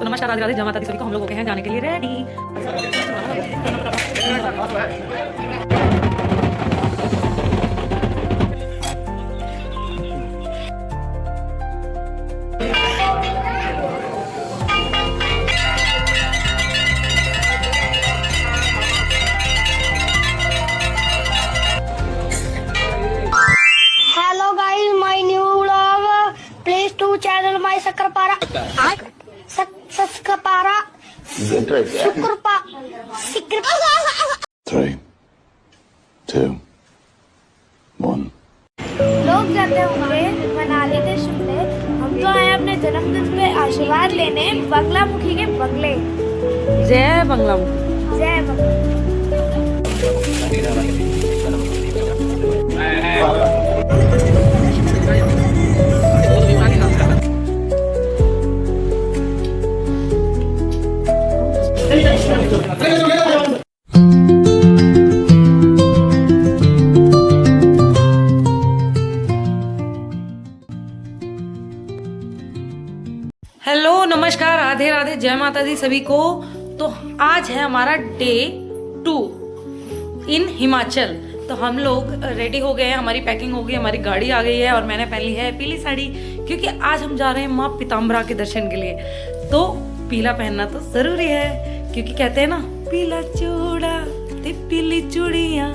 तो नमस्कार, राधे राधे, जय माता दी सभी को। हम लोग हो गए हैं जाने के लिए ready. Hello guys, my new vlog. Please to channel my Sakrapara. Sakrapara. Sukrapa. Sikrapa. 3, 2, 1. लोग जाते होंगे मनाली के शिमले, हम तो आए अपने जन्मदिन पे आशीर्वाद लेने बंगलामुखी के बंगले। जय बंगलामुखी। जय बंगला। हेलो, नमस्कार, राधे राधे, जय माता दी सभी को। तो आज है हमारा डे 2 इन हिमाचल। तो हम लोग रेडी हो गए हैं, हमारी पैकिंग हो गई, हमारी गाड़ी आ गई है और मैंने पहन ली है पीली साड़ी, क्योंकि आज हम जा रहे हैं माँ पीताम्बरा के दर्शन के लिए। तो पीला पहनना तो ज़रूरी है, क्योंकि कहते हैं ना, पीला चूड़ा ते पीली चूड़ियाँ,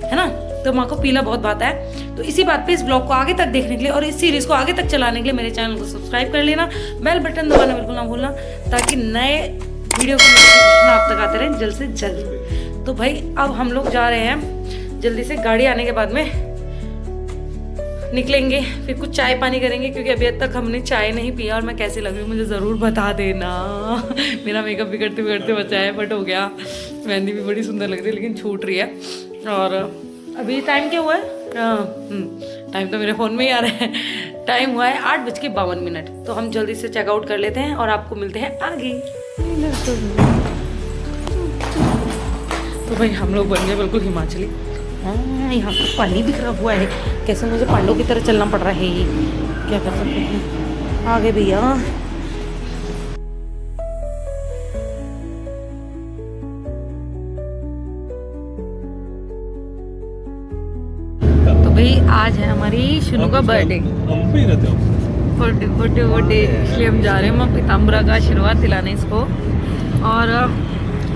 है ना। तो माँ को पीला बहुत भाता है। तो इसी बात पे इस ब्लॉग को आगे तक देखने के लिए और इस सीरीज़ को आगे तक चलाने के लिए मेरे चैनल को सब्सक्राइब कर लेना, बेल बटन दबाना बिल्कुल ना भूलना, ताकि नए वीडियो के नोटिफिकेशन आप तक आते रहें जल्द से जल्द। तो भाई अब हम लोग जा रहे हैं, जल्दी से गाड़ी आने के बाद में निकलेंगे, फिर कुछ चाय पानी करेंगे, क्योंकि अभी तक हमने चाय नहीं पिया। और मैं कैसी लग रही हूँ मुझे ज़रूर बता देना। मेरा मेकअप बिगड़ते बिगड़ते बचा है, बट हो गया। मेहंदी भी बड़ी सुंदर लग रही है, लेकिन छूट रही है। और अभी टाइम क्या हुआ है? टाइम तो मेरे फ़ोन में ही आ रहा है। टाइम हुआ है 8:52। तो हम जल्दी से चेकआउट कर लेते हैं और आपको मिलते हैं आगे। तो भाई हम लोग बन गए बिल्कुल हिमाचली। यहाँ पर पानी बिखरा हुआ है, कैसे मुझे पांडव की तरह चलना पड़ रहा है। ये क्या कर सकते हैं, आगे भैया। तो भाई आज है हमारी शुनू का बर्थडे, बर्थडे, इसलिए हम जा रहे हैं माँ पीताम्बरा का आशीर्वाद दिलाने इसको। और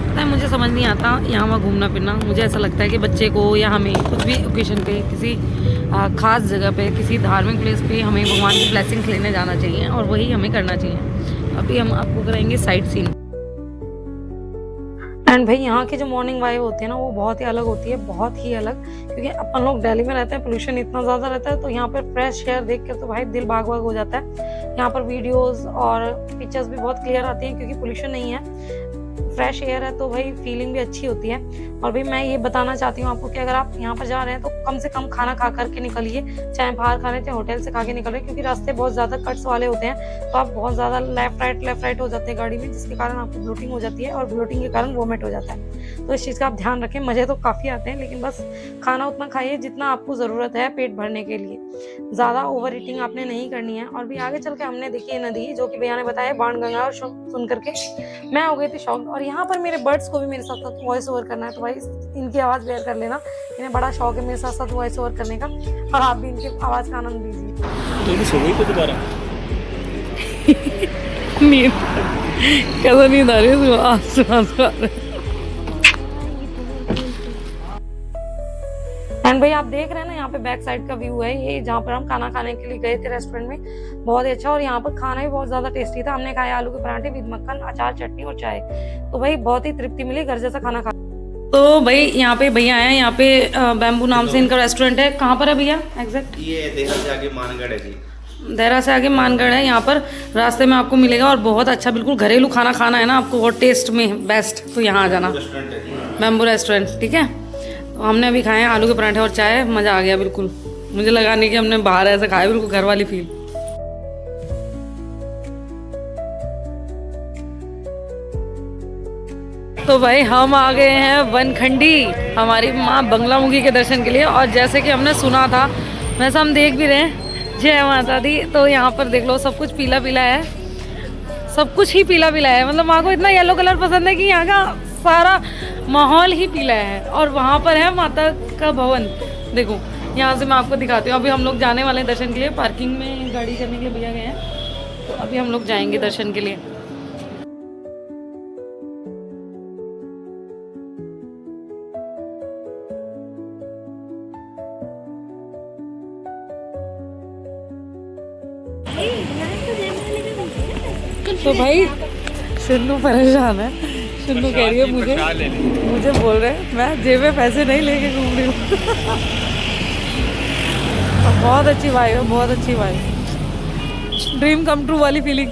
पता है, मुझे समझ नहीं आता यहाँ वहाँ घूमना फिरना। मुझे ऐसा लगता है कि बच्चे को या हमें कुछ भी ओकेशन पे, किसी खास जगह पे, किसी धार्मिक प्लेस पे हमें भगवान की ब्लेसिंग्स लेने जाना चाहिए, और वही हमें करना चाहिए। अभी हम आपको कराएंगे साइट सीन। एंड भाई यहाँ की जो मॉर्निंग वाइब होती है ना, वो बहुत ही अलग होती है, बहुत ही अलग। क्योंकि अपन लोग दिल्ली में रहते हैं, पोल्यूशन इतना ज़्यादा रहता है, तो यहाँ पर फ्रेश एयर देख के तो भाई दिल बाग बाग हो जाता है। यहाँ पर वीडियोस और पिक्चर्स भी बहुत क्लियर आती हैं, क्योंकि पोल्यूशन नहीं है, फ्रेश एयर है, तो भाई फीलिंग भी अच्छी होती है। और भाई मैं ये बताना चाहती हूँ आपको कि अगर आप यहाँ पर जा रहे हैं तो कम से कम खाना खा करके निकलिए, चाहे बाहर खा रहे चाहे होटल से खा के निकल रहे, क्योंकि रास्ते बहुत ज़्यादा कट्स वाले होते हैं। तो आप बहुत ज़्यादा लेफ्ट राइट हो जाते हैं गाड़ी में, जिसके कारण आपको ब्लोटिंग हो जाती है, और ब्लोटिंग के कारण वोमिट हो जाता है। तो इस चीज़ का आप ध्यान रखें। मज़े तो काफ़ी आते हैं, लेकिन बस खाना उतना खाइए जितना आपको ज़रूरत है पेट भरने के लिए। ज़्यादा ओवर ईटिंग आपने नहीं करनी है। और भी आगे चल के हमने देखी है नदी, जो कि भैया ने बताया, बाणगंगा, और सुन करके मैं हो गई थी शौक। और यहाँ पर मेरे बर्ड्स को भी मेरे साथ साथ वॉइस ओवर करना है, तो भाई इनकी आवाज़ बेयर कर लेना। इन्हें बड़ा शौक है मेरे साथ साथ वॉइस ओवर करने का, और आप भी इनकी आवाज़ का आनंद लीजिए। सो गई तो दोबारा नींद कैसा नींद आ रही है? एंड भाई आप देख रहे हैं ना, यहाँ पे बैक साइड का व्यू है ये, जहाँ पर हम खाना खाने के लिए गए थे रेस्टोरेंट में। बहुत ही अच्छा, और यहाँ पर खाना भी बहुत ज्यादा टेस्टी था। हमने खाया आलू के पराठे विद मक्खन, अचार, चटनी और चाय। तो भाई बहुत ही तृप्ति मिली, घर जैसा खाना खा। तो भाई यहाँ पे भैया आए हैं, यहाँ पे बैम्बू नाम से इनका रेस्टोरेंट है। कहाँ पर है भैया एग्जैक्ट? ये देहरा से आगे मानगढ़ है जी। देहरा से आगे मानगढ़ है। यहाँ पर रास्ते में आपको मिलेगा, और बहुत अच्छा, बिल्कुल घरेलू खाना खाना है ना आपको, और टेस्ट में बेस्ट, तो यहाँ आ जाना, बैम्बू रेस्टोरेंट, ठीक है। तो हमने अभी खाए हैं आलू के पराठे और चाय, मज़ा आ गया बिल्कुल। मुझे लगा नहीं कि हमने बाहर ऐसे खाया, बिल्कुल घर वाली फील। तो भाई हम आ गए हैं वनखंडी, हमारी माँ बंगलामुखी के दर्शन के लिए। और जैसे कि हमने सुना था, वैसा हम देख भी रहे हैं। जय माता दी। तो यहाँ पर देख लो, सब कुछ पीला पीला है, सब कुछ ही पीला पीला है। मतलब माँ को इतना येलो कलर पसंद है कि यहाँ का सारा माहौल ही पीला है। और वहाँ पर है माता का भवन, देखो यहाँ से मैं आपको दिखाती हूँ। अभी हम लोग जाने वाले हैं दर्शन के लिए, पार्किंग में गाड़ी करने के लिए भैया गए हैं, तो अभी हम लोग जाएंगे दर्शन के लिए। तो भाई सिन्नू परेशान है, सिन्नू कह रही है मुझे बोल रहे हैं मैं जेब में पैसे नहीं लेके घूम रही हूँ। बहुत अच्छी वाइब है, बहुत अच्छी वाइब, ड्रीम कम ट्रू वाली फीलिंग।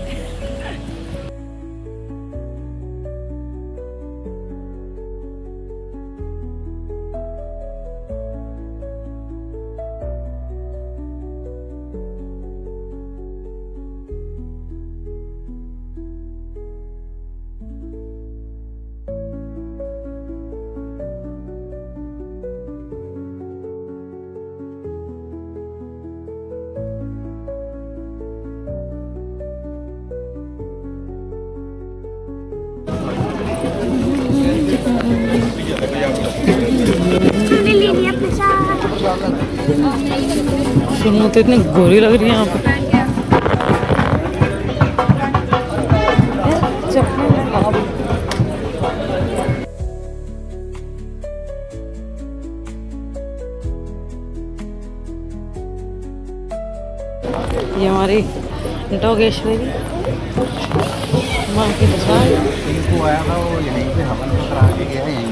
सुनो तो इतनी गोरी लग रही है यहाँ पे। ये हमारी डोगेश्वरी माँ की दुकान। इनको आया था वो यहीं पे हवन करा के गया यहीं।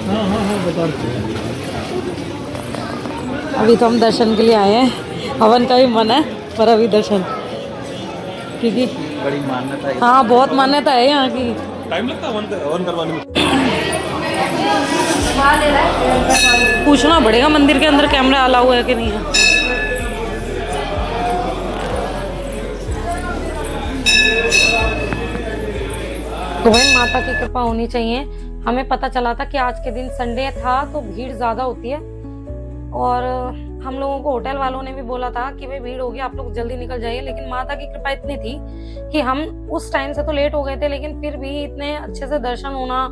अभी तो हम दर्शन के लिए आए हैं, हवन का भी मन है पर अभी दर्शन, क्योंकि बड़ी मान्यता है। हाँ बहुत मान्यता है यहाँ की। टाइम लगता है हवन करवाने में। पूछना पड़ेगा मंदिर के अंदर कैमरा अलाउ है कि नहीं है। तो भाई माता की कृपा होनी चाहिए। हमें पता चला था कि आज के दिन संडे था तो भीड़ ज़्यादा होती है, और हम लोगों को होटल वालों ने भी बोला था कि भाई भीड़ होगी आप लोग जल्दी निकल जाइए, लेकिन माता की कृपा इतनी थी कि हम उस टाइम से तो लेट हो गए थे, लेकिन फिर भी इतने अच्छे से दर्शन होना,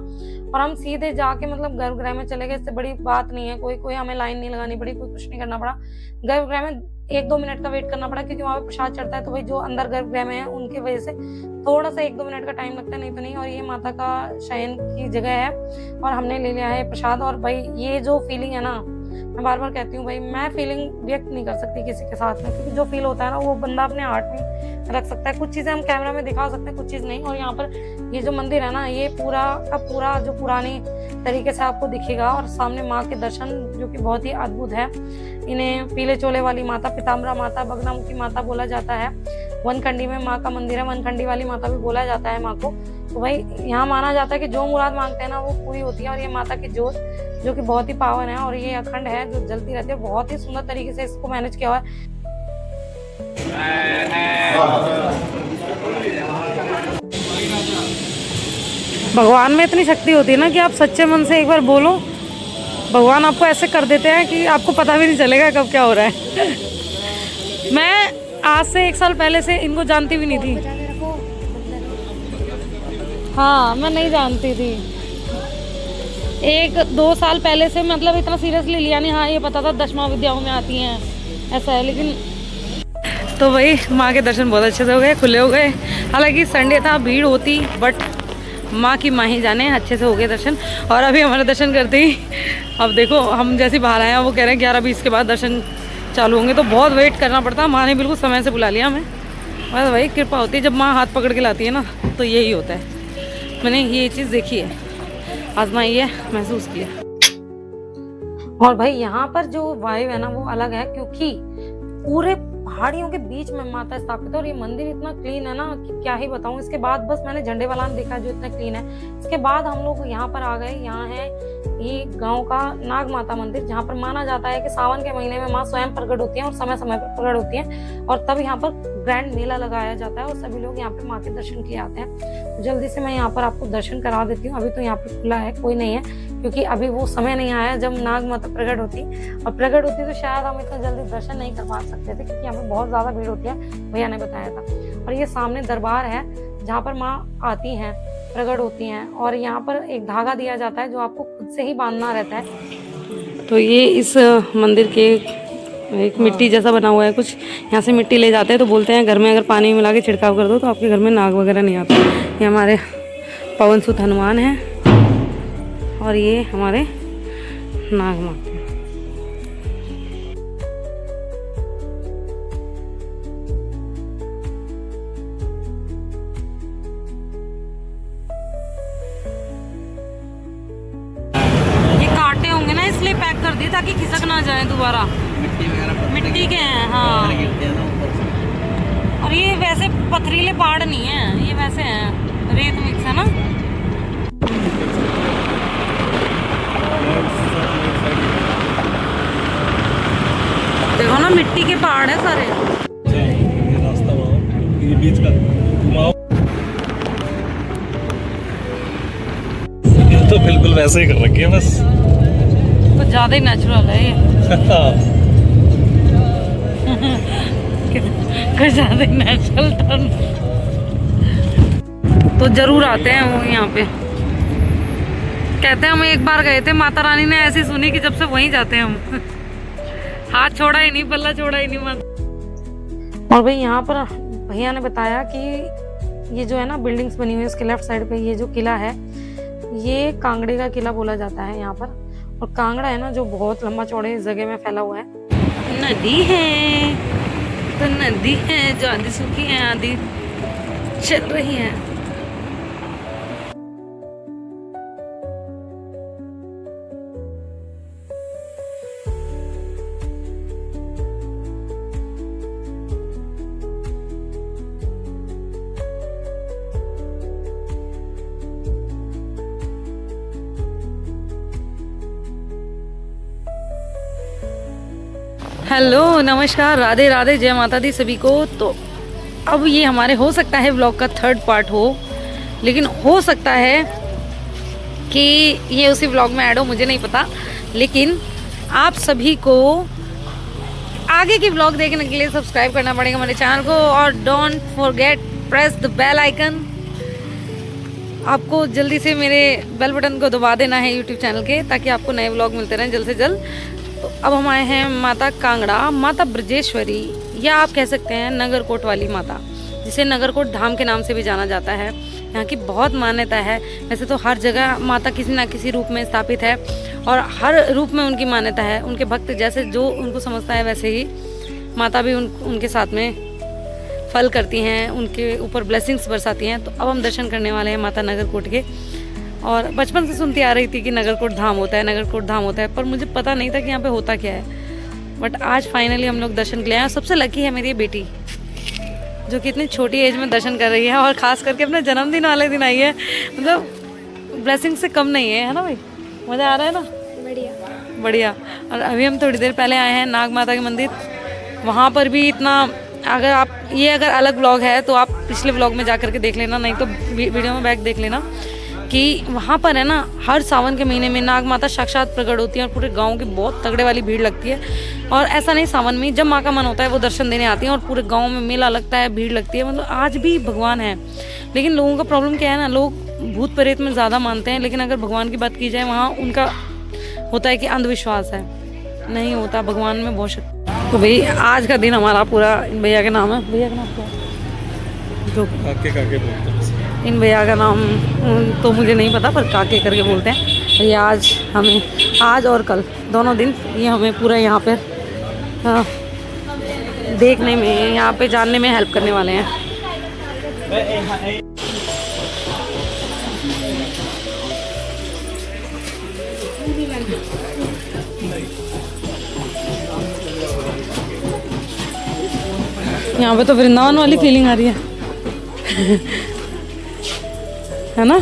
और हम सीधे जाके मतलब गर्भगृह में चले गए। इससे बड़ी बात नहीं है, कोई हमें लाइन नहीं लगानी पड़ी, कोई कुछ नहीं करना पड़ा। गर्भगृह में 1-2 मिनट का वेट करना पड़ा क्योंकि वहाँ पे प्रसाद चढ़ता है, तो भाई जो अंदर गर्भगृह में है उनकी वजह से थोड़ा सा 1-2 मिनट का टाइम लगता है, नहीं तो नहीं। और ये माता का शयन की जगह है और हमने ले लिया है प्रसाद। और भाई ये जो फीलिंग है ना, मैं बार बार कहती हूँ भाई, मैं फीलिंग व्यक्त नहीं कर सकती किसी के साथ में, क्योंकि जो फील होता है ना वो बंदा अपने हार्ट में रख सकता है। कुछ चीज़ें हम कैमरा में दिखा सकते हैं, कुछ चीज़ नहीं। और यहाँ पर ये जो मंदिर है ना, ये पूरा का पूरा जो पुरानी तरीके से आपको दिखेगा, और सामने माँ के दर्शन जो कि बहुत ही अद्भुत है। इन्हें पीले चोले वाली माता, पीताम्बरा माता, बगनामुखी माता बोला जाता है। वनखंडी में माँ का मंदिर है, वनखंडी वाली माता भी बोला जाता है माँ को। तो भाई यहाँ माना जाता है कि जो मुराद मांगते हैं ना वो पूरी होती है। और ये माता की जोत जो कि बहुत ही पावन है, और ये अखंड है जो जलती रहती है। बहुत ही सुंदर तरीके से इसको मैनेज किया हुआ है। भगवान में इतनी शक्ति होती है ना कि आप सच्चे मन से एक बार बोलो, भगवान आपको ऐसे कर देते हैं कि आपको पता भी नहीं चलेगा कब क्या हो रहा है। मैं आज से 1 साल पहले से इनको जानती भी नहीं थी। हाँ मैं नहीं जानती थी, 1-2 साल पहले से मतलब इतना सीरियसली लिया नहीं। हाँ ये पता था 10 महाविद्याओं में आती हैं ऐसा है, लेकिन तो भाई माँ के दर्शन बहुत अच्छे से हो गए, खुले हो गए। हालांकि संडे था, भीड़ होती, बट माँ की माँ ही जाने, अच्छे से हो गए दर्शन। और अभी हमारे दर्शन करते ही अब देखो हम जैसे बाहर आए हैं, वो कह रहे हैं 11:20 के बाद दर्शन चालू होंगे, तो बहुत वेट करना पड़ता है। माँ ने बिल्कुल समय से बुला लिया हमें। बस भाई कृपा होती है, जब माँ हाथ पकड़ के लाती है ना तो यही होता है। मैंने ये चीज़ देखी है, आजमाई है, महसूस किया। और भाई यहाँ पर जो वाइब है ना वो अलग है, क्योंकि पूरे पहाड़ियों के बीच में माता स्थापित है। और ये मंदिर इतना क्लीन है ना कि क्या ही बताऊं। इसके बाद बस मैंने झंडे वाला देखा जो इतना क्लीन है। इसके बाद हम लोग यहाँ पर आ गए। यहाँ है ये गांव का नाग माता मंदिर, जहाँ पर माना जाता है कि सावन के महीने में माँ स्वयं प्रकट होती है और समय समय पर प्रकट होती है, और तब यहाँ पर ग्रैंड मेला लगाया जाता है और सभी लोग यहाँ पे माँ के दर्शन के आते हैं। तो जल्दी से मैं यहाँ पर आपको दर्शन करा देती हूँ। अभी तो यहाँ पे खुला है, कोई नहीं है, क्योंकि अभी वो समय नहीं आया जब नाग माता प्रकट होती। और प्रकट होती तो शायद हम इतना जल्दी दर्शन नहीं कर पा सकते थे, क्योंकि यहाँ पे बहुत ज्यादा भीड़ होती है, भैया ने बताया था। और ये सामने दरबार है, जहाँ पर माँ आती हैं, प्रकट होती हैं, और यहाँ पर एक धागा दिया जाता है जो आपको खुद से ही बांधना रहता है। तो ये इस मंदिर के एक मिट्टी जैसा बना हुआ है कुछ, यहाँ से मिट्टी ले जाते हैं, तो बोलते हैं घर में अगर पानी मिला के छिड़काव कर दो तो आपके घर में नाग वगैरह नहीं आता। ये हमारे पवन सुत हनुमान हैं और ये हमारे नाग माता। ये कांटे होंगे ना इसलिए पैक कर दिए ताकि खिसक ना जाए दोबारा। मिट्टी वगैरह मिट्टी के हैं, हाँ। गिरते हैं ना ऊपर से। और ये वैसे पथरीले पहाड़ नहीं है, ये वैसे हैं रेत मिक्स है ना। देखो ना मिट्टी के पहाड़ है सारे। ये रास्ता वहाँ ये बीच का घुमाओ, ये तो बिल्कुल वैसे ही कर रखी है बस। कुछ ज्यादा ही नेचुरल है ये। कुछ ज्यादा ही नेचुरल टर्न। तो जरूर आते हैं वो यहाँ पे। कहते हैं हम एक बार गए थे, माता रानी ने ऐसी सुनी कि जब से वहीं जाते हैं हम। हाथ छोड़ा ही नहीं, पल्ला छोड़ा ही नहीं माता। और भाई यहाँ पर भैया ने बताया कि ये जो है ना बिल्डिंग्स बनी हुई है इसके लेफ्ट साइड पे, ये जो किला है ये कांगड़े का किला बोला जाता है यहाँ पर। और कांगड़ा है ना जो बहुत लंबा चौड़े इस जगह में फैला हुआ है। नदी है तो नदी है जो आधी सूखी है आधी चल रही है। हेलो नमस्कार, राधे राधे, जय माता दी सभी को। तो अब ये हमारे हो सकता है व्लॉग का 3rd पार्ट हो, लेकिन हो सकता है कि ये उसी व्लॉग में ऐड हो, मुझे नहीं पता। लेकिन आप सभी को आगे की व्लॉग देखने के लिए सब्सक्राइब करना पड़ेगा मेरे चैनल को, और don't forget press the bell icon. आपको जल्दी से मेरे बेल बटन को दबा देना है यूट्यूब चैनल के, ताकि आपको नए व्लॉग मिलते रहें जल्द से जल्द। तो अब हम आए हैं माता कांगड़ा, माता ब्रजेश्वरी, या आप कह सकते हैं नगरकोट वाली माता, जिसे नगरकोट धाम के नाम से भी जाना जाता है। यहाँ की बहुत मान्यता है। वैसे तो हर जगह माता किसी ना किसी रूप में स्थापित है और हर रूप में उनकी मान्यता है। उनके भक्त जैसे जो उनको समझता है वैसे ही माता भी उनके साथ में फल करती हैं, उनके ऊपर ब्लेसिंग्स बरसाती हैं। तो अब हम दर्शन करने वाले हैं माता नगरकोट के। और बचपन से सुनती आ रही थी कि नगरकोट धाम होता है, नगरकोट धाम होता है, पर मुझे पता नहीं था कि यहाँ पे होता क्या है। बट आज फाइनली हम लोग दर्शन के लिए आए। सबसे लकी है मेरी बेटी, जो कि इतनी छोटी एज में दर्शन कर रही है, और ख़ास करके अपने जन्मदिन वाले दिन आई है। मतलब ब्लेसिंग से कम नहीं है ना भाई? मज़ा आ रहा है ना? बढ़िया बढ़िया। और अभी हम थोड़ी देर पहले आए हैं नाग माता के मंदिर। वहाँ पर भी इतना, अगर आप अगर अलग व्लॉग है तो आप पिछले व्लॉग में जा करके देख लेना, नहीं तो वीडियो में बैक देख लेना कि वहाँ पर है ना हर सावन के महीने में नाग माता साक्षात प्रकट होती है और पूरे गांव की बहुत तगड़े वाली भीड़ लगती है। और ऐसा नहीं, सावन में जब माँ का मन होता है वो दर्शन देने आती हैं और पूरे गांव में मेला लगता है, भीड़ लगती है। मतलब आज भी भगवान है। लेकिन लोगों का प्रॉब्लम क्या है ना, लोग भूत प्रेत में ज़्यादा मानते हैं, लेकिन अगर भगवान की बात की जाए वहाँ उनका होता है कि अंधविश्वास है, नहीं होता, भगवान में बहुत शक्ति। तो भाई आज का दिन हमारा पूरा इन भैया के नाम है। भैया का नाम क्या है? जो काके काके बोलते हैं। इन भैया का नाम तो मुझे नहीं पता, पर काके करके बोलते हैं। ये आज हमें, आज और कल दोनों दिन ये हमें पूरा यहाँ पर देखने में, यहाँ पे जानने में हेल्प करने वाले हैं। यहाँ पे तो वृंदावन वाली फीलिंग आ रही है है ना?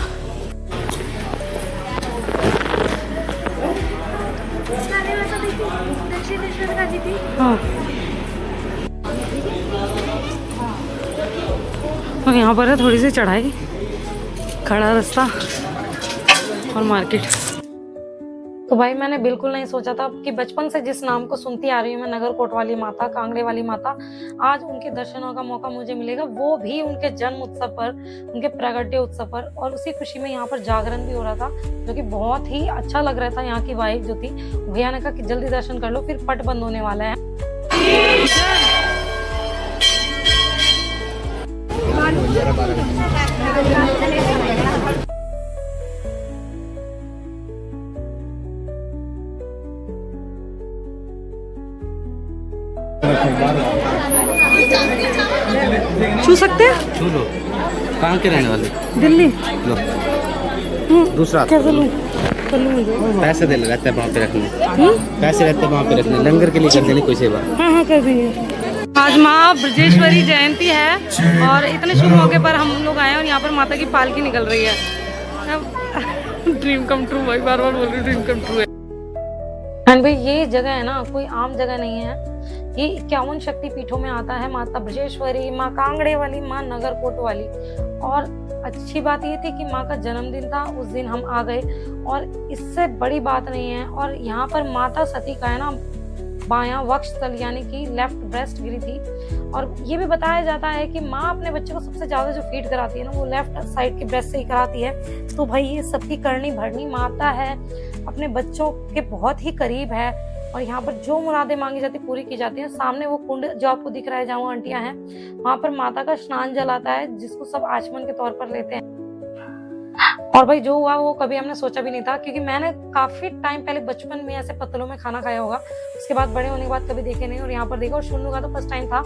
हाँ, और यहाँ पर है थोड़ी सी चढ़ाई, खड़ा रास्ता और मार्केट। तो भाई मैंने बिल्कुल नहीं सोचा था कि बचपन से जिस नाम को सुनती आ रही हूँ मैं, नगरकोट वाली माता, कांगड़े वाली माता, आज उनके दर्शनों का मौका मुझे मिलेगा, वो भी उनके जन्म उत्सव पर, उनके प्रगट्य उत्सव पर। और उसी खुशी में यहाँ पर जागरण भी हो रहा था, जो कि बहुत ही अच्छा लग रहा था। यहाँ की वाइब जो थी, भैया ने कहा कि जल्दी दर्शन कर लो, फिर पट बंद होने वाला है। छू सकते हैं? छू लो। कहाँ के रहने वाले? दिल्ली। लो दूसरा कैसे लूं? कर लूं मुझे। पैसे दे रहते हैं वहाँ पे रखने, पैसे रहते हैं वहाँ पे रखने, लंगर के लिए कर देनी कोई सेवा। हाँ कर देंगे। आज माँ ब्रजेश्वरी जयंती है और इतने शुभ मौके पर हम लोग आए हैं और यहाँ पर माता की पालकी निकल रही है। ड्रीम कम ट्रू भाई, बार बार बोल रही हूँ ड्रीम कम ट्रू है। एंड भाई ये जगह है ना, कोई आम जगह नहीं है, ये 51 शक्ति पीठों में आता है। माता ब्रजेश्वरी, माँ कांगड़े वाली, माँ नगरकोट वाली। और अच्छी बात ये थी कि माँ का जन्मदिन था, उस दिन हम आ गए और इससे बड़ी बात नहीं है। और यहाँ पर माता सती का है ना बायां वक्षस्थल यानी कि लेफ्ट ब्रेस्ट गिरी थी। और ये भी बताया जाता है कि माँ अपने बच्चे को सबसे ज्यादा जो फीड कराती है ना, वो लेफ्ट साइड के ब्रेस्ट से ही कराती है। तो भाई ये सबकी करनी भरनी माता है, अपने बच्चों के बहुत ही करीब है और यहाँ पर जो मुरादें मांगी जाती पूरी की जाती हैं। सामने वो कुंड जो आपको दिख रहा है जहाँ वो आंटियां हैं, वहां पर माता का स्नान जल आता है, जिसको सब आचमन के तौर पर लेते हैं। और भाई जो हुआ वो कभी हमने सोचा भी नहीं था, क्योंकि मैंने काफी टाइम पहले बचपन में ऐसे पत्तलों में खाना खाया होगा, उसके बाद बड़े होने के बाद कभी देखे नहीं। और यहाँ पर देखा और शुन्नू का तो फर्स्ट टाइम था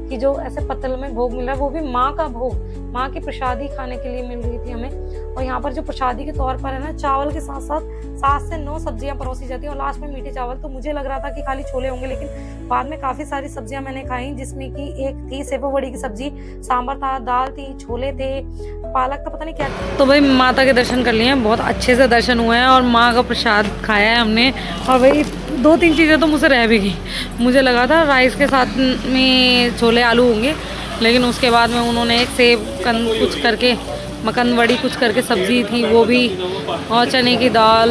कि जो ऐसे पत्तल में भोग मिल रहा है, वो भी माँ का भोग, माँ की प्रसादी खाने के लिए मिल रही थी हमें। और यहाँ पर जो प्रसादी के तौर पर है ना, चावल के साथ साथ 7 से 9 सब्जियां परोसी जाती है और लास्ट में मीठे चावल। तो मुझे लग रहा था कि खाली छोले होंगे, लेकिन बाद में काफी सारी सब्जियां मैंने खाई, जिसमें कि एक थी सेव बड़ी की सब्जी, सांभर था, दाल थी, छोले थे, पालक का पता नहीं क्या। तो भाई माता के दर्शन कर लिए, बहुत अच्छे से दर्शन हुए हैं और माँ का प्रसाद खाया है हमने। और भाई 2-3 चीज़ें तो मुझसे रह भी गई। मुझे लगा था राइस के साथ में छोले आलू होंगे, लेकिन उसके बाद में उन्होंने एक सेब कुछ करके, मकन बड़ी कुछ करके सब्जी थी वो भी, और चने की दाल,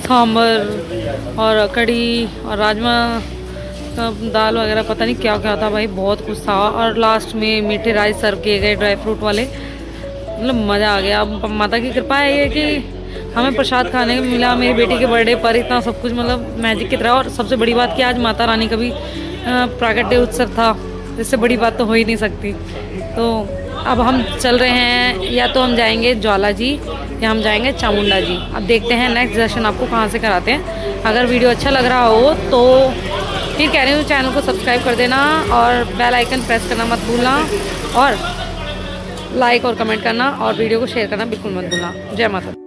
सांभर और कड़ी और राजमा दाल वगैरह, पता नहीं क्या क्या था भाई, बहुत कुछ था। और लास्ट में मीठे राइस सर्व किए गए ड्राई फ्रूट वाले, मतलब मज़ा आ गया। अब माता की कृपा है ये कि हमें प्रसाद खाने को मिला मेरी बेटी के बर्थडे पर, इतना सब कुछ मतलब मैजिक की तरह। और सबसे बड़ी बात कि आज माता रानी का भी प्राकट्य उत्सव था, इससे बड़ी बात तो हो ही नहीं सकती। तो अब हम चल रहे हैं, या तो हम जाएंगे ज्वाला जी या हम जाएंगे चामुंडा जी। अब देखते हैं नेक्स्ट दर्शन आपको कहाँ से कराते हैं। अगर वीडियो अच्छा लग रहा हो तो फिर कह रही हूँ चैनल को सब्सक्राइब कर देना और बेल आइकन प्रेस करना मत भूलना, और लाइक और कमेंट करना और वीडियो को शेयर करना बिल्कुल मत भूलना। जय माता।